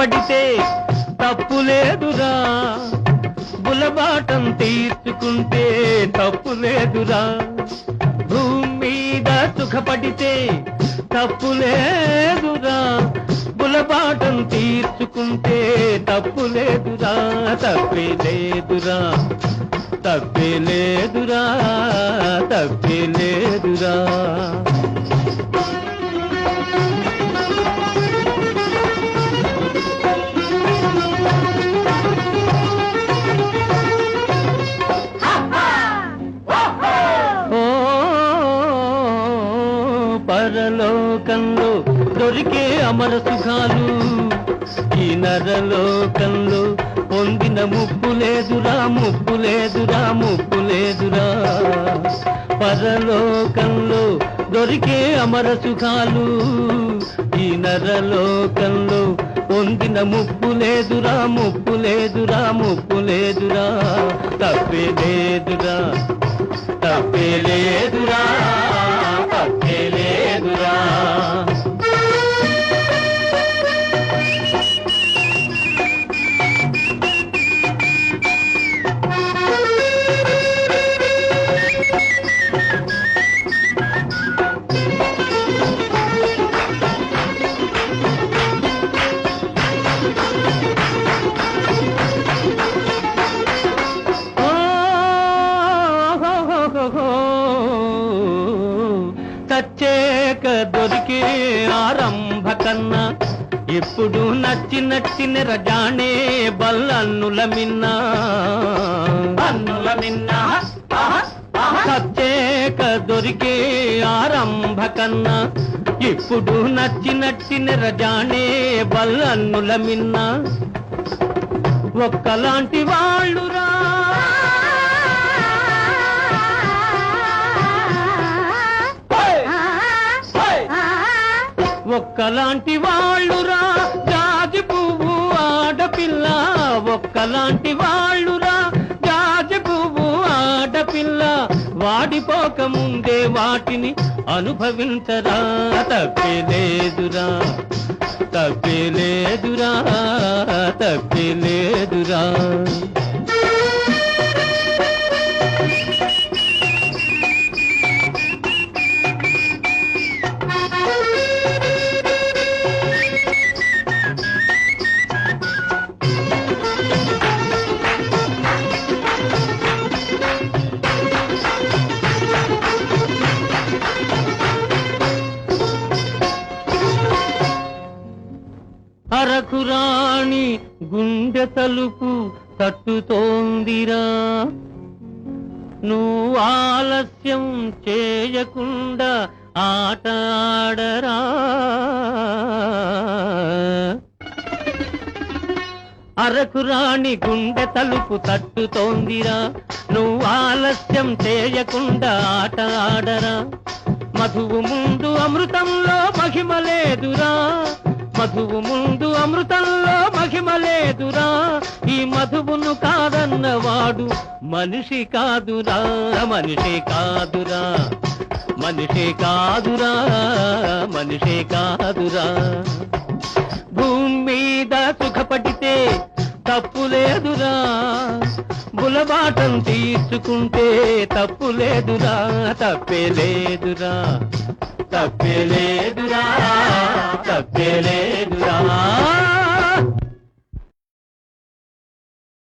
సుఖపడితే తప్పు లేదురా, బులబాటం తీర్చుకుంటే తప్పు లేదురా. భూమి మీద సుఖపడితే తప్పు లేదురా, బులబాటం తీర్చుకుంటే తప్పు లేదురా. తప్పే లేదురా, తప్పే లేదురా, తప్పే లేదురా. పరలోకంలో దొరికే అమర సుఖాలు ఈ నరలోకంలో పొందిన ముప్పు లేదురా, ముప్పు లేదురా, ముప్పు లేదురా. పరలోకంలో దొరికే అమర సుఖాలు ఈ నరలోకంలో పొందిన ముప్పు లేదురా, ముప్పు లేదురా, ముప్పు లేదురా. తప్పే లేదురా, తప్పే లేదురా, తప్పే లేదురా. చచ్చేక దొరికే ఆరంభ కన్నా ఇప్పుడు నచ్చిన రజానే బల్లన్నుల మిన్నా, అన్నుల మిన్నా. చచ్చేక దొరికే ఆరంభ కన్నా ఇప్పుడు నచ్చిన రజానే బల్లన్నుల మిన్నా. ఒక్కలాంటి వాళ్ళురా, ఒక్కలాంటి వాళ్ళురా జాజి పువ్వు ఆడపిల్ల. ఒక్కలాంటి వాళ్ళురా జాజి పువ్వు ఆడపిల్ల. వాడిపోక ముందే వాటిని అనుభవించరా. తప్పే లేదురా, తప్పే లేదురా, తప్పే లేదురా. అరకురాణి గుండె తలుపు తట్టుతోందిరా, నువ్వు ఆలస్యం చేయకుండా ఆటాడరా. అరకురాణి గుండె తలుపు తట్టుతోందిరా, నువ్వు ఆలస్యం చేయకుండా ఆట ఆడరా. మధువు ముందు అమృతంలో మహిమ లేదురా, మధువు ముందు అమృతంలో మహిమ లేదురా. ఈ మధువును కాదన్నవాడు మనిషి కాదురా, మనిషి కాదురా, మనిషి కాదురా, మనిషి కాదురా. భూమి మీద సుఖపడితే తప్పు లేదురా, బులబాటం తీర్చుకుంటే తప్పు లేదురా. తప్పే లేదురా, తప్పే లేదురా, తప్పే లేదు.